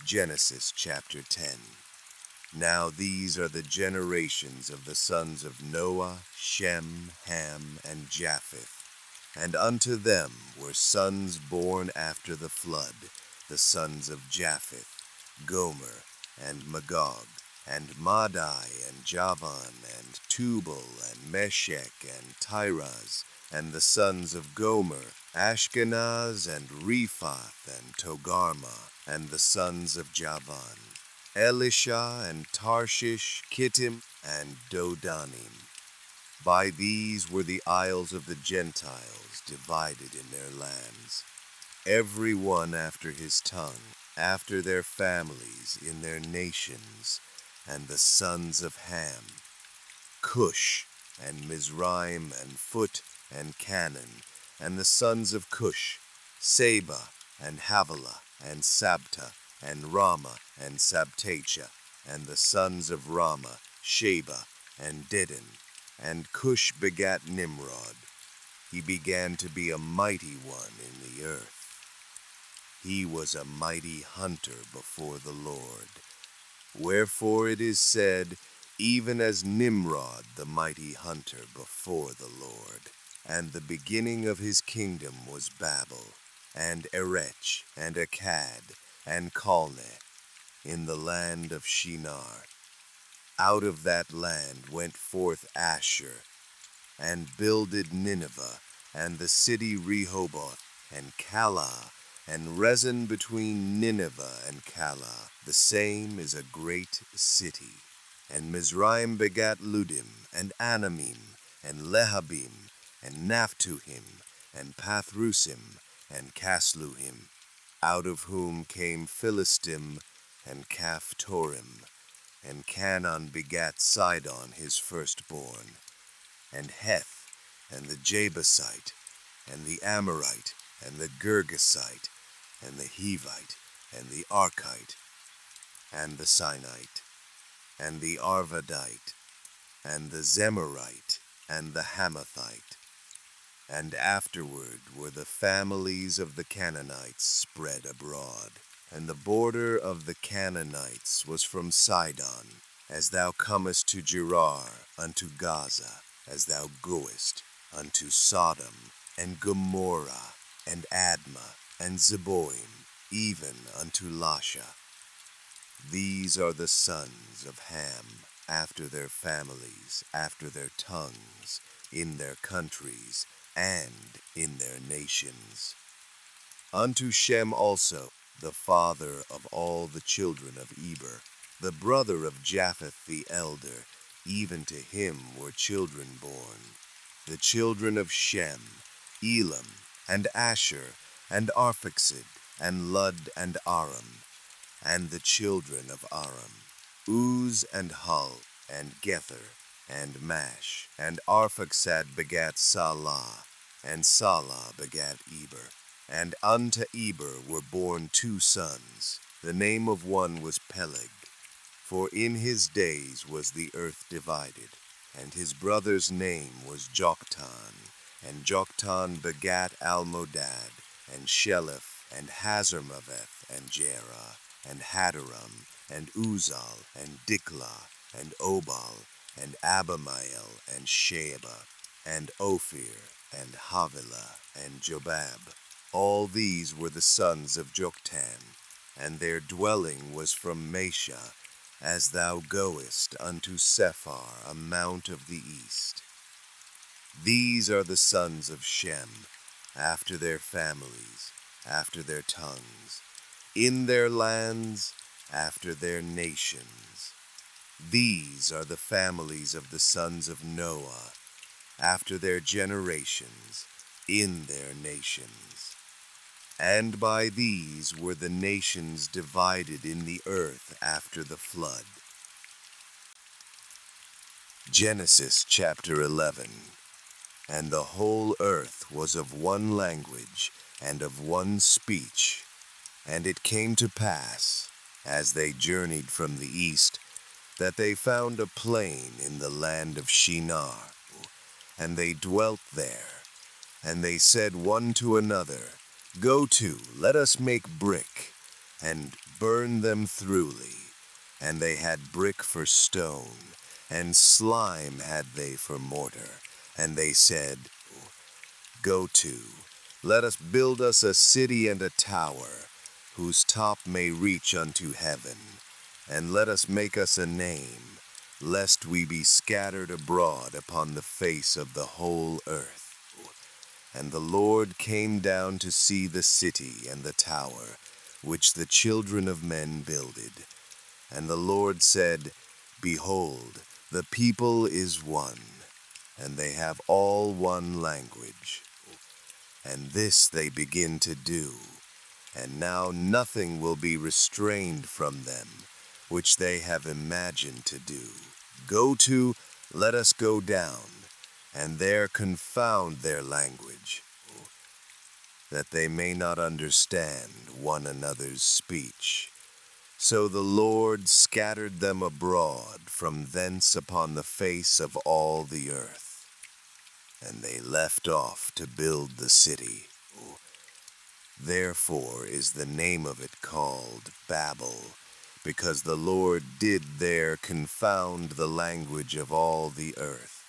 Genesis chapter 10. Now these are the generations of the sons of Noah, Shem, Ham, and Japheth. And unto them were sons born after the flood, the sons of Japheth, Gomer, and Magog, and Madai, and Javan, and Tubal, and Meshech, and Tiras, and the sons of Gomer, Ashkenaz, and Rephath, and Togarmah, and the sons of Javan, Elisha, and Tarshish, Kittim, and Dodanim. By these were the isles of the Gentiles divided in their lands, every one after his tongue, after their families in their nations. And the sons of Ham, Cush, and Mizraim, and Phut, and Canaan. And the sons of Cush, Seba, and Havilah, and Sabta, and Ramah, and Sabtecha. And the sons of Ramah, Sheba, and Dedan. And Cush begat Nimrod. He began to be a mighty one in the earth. He was a mighty hunter before the Lord. Wherefore it is said, even as Nimrod the mighty hunter before the Lord. And the beginning of his kingdom was Babel, and Erech, and Akkad, and Calneh, in the land of Shinar. Out of that land went forth Asshur, and builded Nineveh, and the city Rehoboth, and Calah, and Rezin between Nineveh and Calah. The same is a great city. And Mizraim begat Ludim, and Anamim, and Lehabim, and Naphtuhim, and Pathrusim, and Casluhim, out of whom came Philistim, and Caphtorim. And Canaan begat Sidon his firstborn, and Heth, and the Jebusite, and the Amorite, and the Girgasite, and the Hivite, and the Archite, and the Sinite, and the Arvadite, and the Zemarite, and the Hamathite. And afterward were the families of the Canaanites spread abroad. And the border of the Canaanites was from Sidon, as thou comest to Gerar unto Gaza, as thou goest unto Sodom, and Gomorrah, and Admah, and Zeboim, even unto Lasha. These are the sons of Ham, after their families, after their tongues, in their countries, and in their nations. Unto Shem also, the father of all the children of Eber, the brother of Japheth the elder, even to him were children born. The children of Shem, Elam, and Asher, and Arphaxad, and Lud, and Aram. And the children of Aram, Uz, and Hul, and Gether, and Mash. And Arphaxad begat Salah, and Salah begat Eber. And unto Eber were born 2 sons. The name of one was Peleg, for in his days was the earth divided. And his brother's name was Joktan. And Joktan begat Almodad, and Sheleph, and Hazarmaveth, and Jerah, and Hadaram, and Uzal, and Diklah, and Obal, and Abimael, and Sheba, and Ophir, and Havilah, and Jobab. All these were the sons of Joktan, and their dwelling was from Mesha, as thou goest unto Sephar, a mount of the east. These are the sons of Shem, after their families, after their tongues, in their lands, after their nations. These are the families of the sons of Noah, after their generations, in their nations. And by these were the nations divided in the earth after the flood. Genesis chapter 11. And the whole earth was of one language and of one speech. And it came to pass, as they journeyed from the east, that they found a plain in the land of Shinar, and they dwelt there. And they said one to another, Go to, let us make brick. and burn them thoroughly. And they had brick for stone, and slime had they for mortar. And they said, Go to, let us build us a city and a tower, whose top may reach unto heaven. And let us make us a name, lest we be scattered abroad upon the face of the whole earth. And the Lord came down to see the city and the tower, which the children of men builded. And the Lord said, Behold, the people is one, and they have all one language. And this they begin to do, and now nothing will be restrained from them, which they have imagined to do. Go to, let us go down, and there confound their language, that they may not understand one another's speech. So the Lord scattered them abroad from thence upon the face of all the earth, and they left off to build the city. Therefore is the name of it called Babel, because the Lord did there confound the language of all the earth.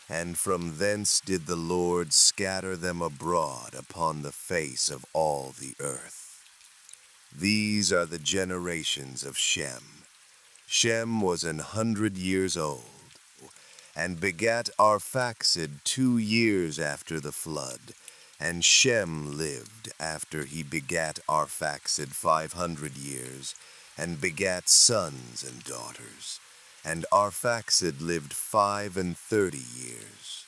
And from thence did the Lord scatter them abroad upon the face of all the earth. These are the generations of Shem. Shem was 100 years old, and begat Arphaxad 2 years after the flood. And Shem lived after he begat Arphaxad 500 years, and begat sons and daughters. And Arphaxad lived 35 years,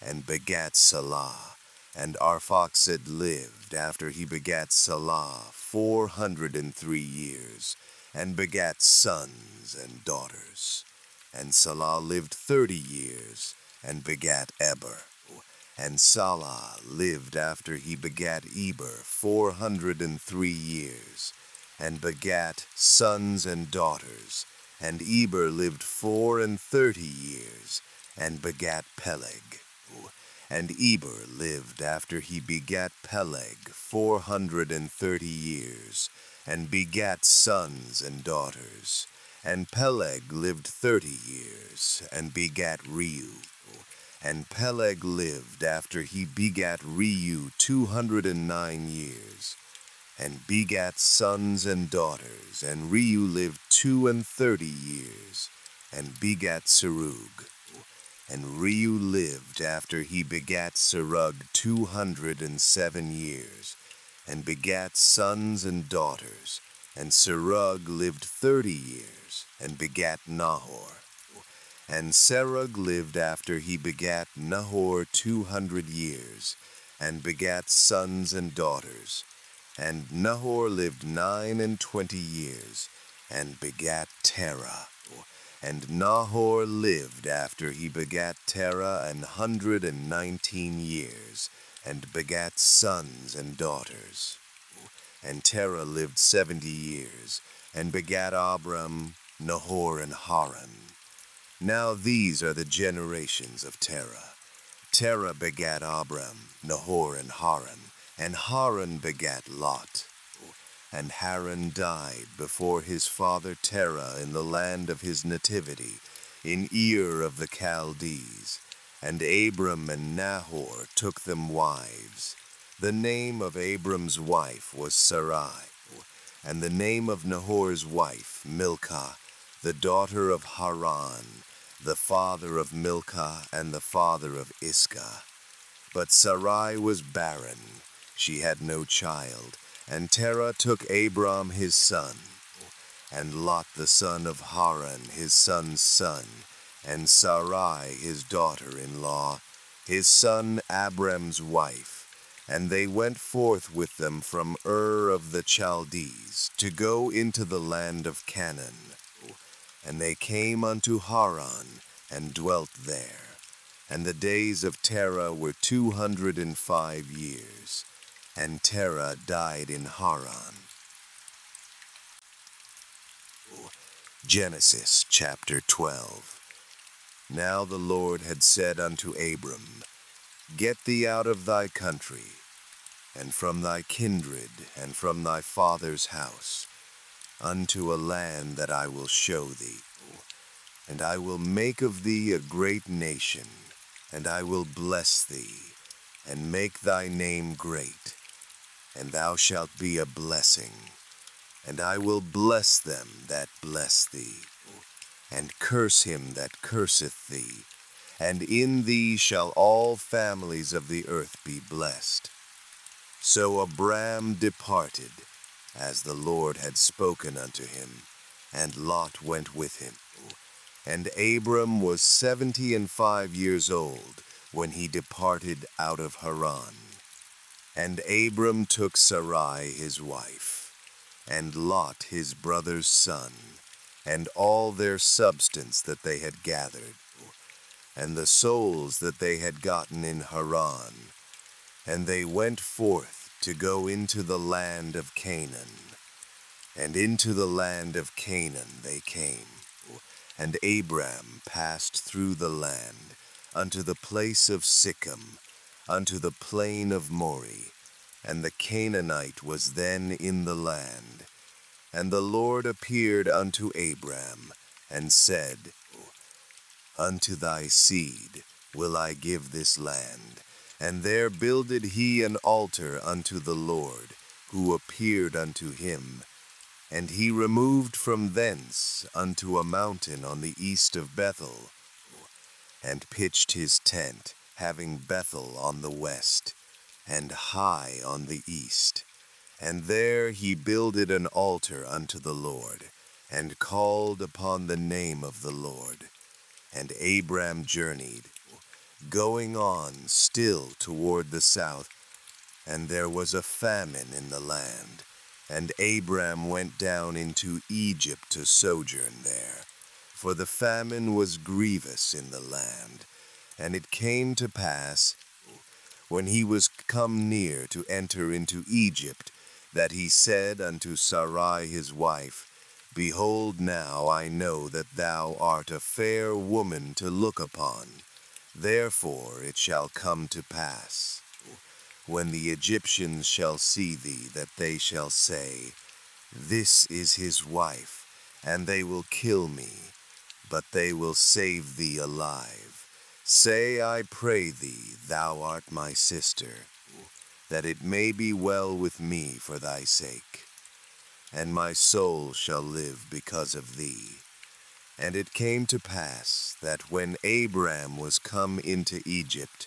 and begat Salah. And Arphaxad lived after he begat Salah 403 years, and begat sons and daughters. And Salah lived 30 years, and begat Eber. And Salah lived after he begat Eber 403 years, and begat sons and daughters. And Eber lived 34 years, and begat Peleg. And Eber lived after he begat Peleg 430 years, and begat sons and daughters. And Peleg lived 30 years, and begat Reu. And Peleg lived after he begat Reu 209 years, and begat sons and daughters. And Reu lived 32 years, and begat Serug. And Reu lived after he begat Serug 207 years, and begat sons and daughters. And Serug lived 30 years, and begat Nahor. And Serug lived after he begat Nahor 200 years, and begat sons and daughters. And Nahor lived 29 years, and begat Terah. And Nahor lived after he begat Terah 119 years, and begat sons and daughters. And Terah lived 70 years, and begat Abram, Nahor, and Haran. Now these are the generations of Terah. Terah begat Abram, Nahor, and Haran begat Lot. And Haran died before his father Terah in the land of his nativity, in Ur of the Chaldees. And Abram and Nahor took them wives. The name of Abram's wife was Sarai, and the name of Nahor's wife Milcah, the daughter of Haran, the father of Milcah and the father of Iscah. But Sarai was barren, she had no child. And Terah took Abram his son, and Lot the son of Haran his son's son, and Sarai his daughter-in-law, his son Abram's wife. And they went forth with them from Ur of the Chaldees, to go into the land of Canaan. And they came unto Haran, and dwelt there. And the days of Terah were 205 years. And Terah died in Haran. Genesis chapter 12. Now the Lord had said unto Abram, Get thee out of thy country, and from thy kindred, and from thy father's house, unto a land that I will show thee. And I will make of thee a great nation, and I will bless thee, and make thy name great, and thou shalt be a blessing. And I will bless them that bless thee, and curse him that curseth thee. And in thee shall all families of the earth be blessed. So Abram departed, as the Lord had spoken unto him, and Lot went with him. And Abram was 75 years old when he departed out of Haran. And Abram took Sarai his wife, and Lot his brother's son, and all their substance that they had gathered, and the souls that they had gotten in Haran. And they went forth to go into the land of Canaan. And into the land of Canaan they came. And Abram passed through the land, unto the place of Sichem, unto the plain of Moreh. And the Canaanite was then in the land. And the Lord appeared unto Abram, and said, Unto thy seed will I give this land. And there builded he an altar unto the Lord, who appeared unto him. And he removed from thence unto a mountain on the east of Bethel, and pitched his tent, having Bethel on the west, and Hai on the east. And there he builded an altar unto the Lord, and called upon the name of the Lord. And Abram journeyed, going on still toward the south, and there was a famine in the land. And Abram went down into Egypt to sojourn there, for the famine was grievous in the land. And it came to pass, when he was come near to enter into Egypt, that he said unto Sarai his wife, Behold, now I know that thou art a fair woman to look upon. Therefore it shall come to pass, when the Egyptians shall see thee, that they shall say, This is his wife, and they will kill me, but they will save thee alive. Say, I pray thee, thou art my sister, that it may be well with me for thy sake, and my soul shall live because of thee. And it came to pass that when Abram was come into Egypt,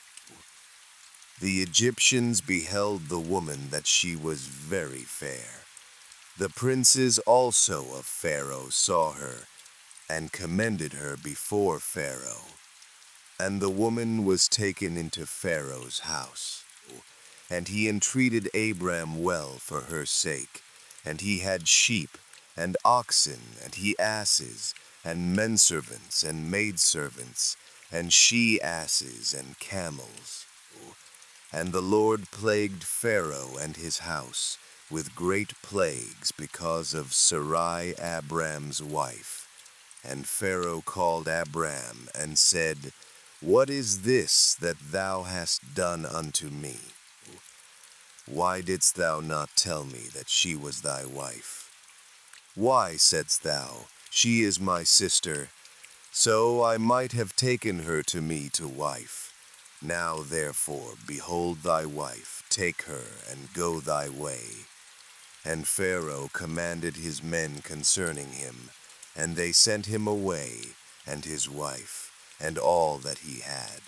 the Egyptians beheld the woman that she was very fair. The princes also of Pharaoh saw her, and commended her before Pharaoh. And the woman was taken into Pharaoh's house. And he entreated Abram well for her sake. And he had sheep, and oxen, and he asses, and menservants, and maidservants, and she-asses, and camels. And the Lord plagued Pharaoh and his house with great plagues because of Sarai Abram's wife. And Pharaoh called Abram, and said, What is this that thou hast done unto me? Why didst thou not tell me that she was thy wife? Why saidst thou, She is my sister, so I might have taken her to me to wife? Now therefore, behold thy wife, take her, and go thy way. And Pharaoh commanded his men concerning him, and they sent him away, and his wife, and all that he had.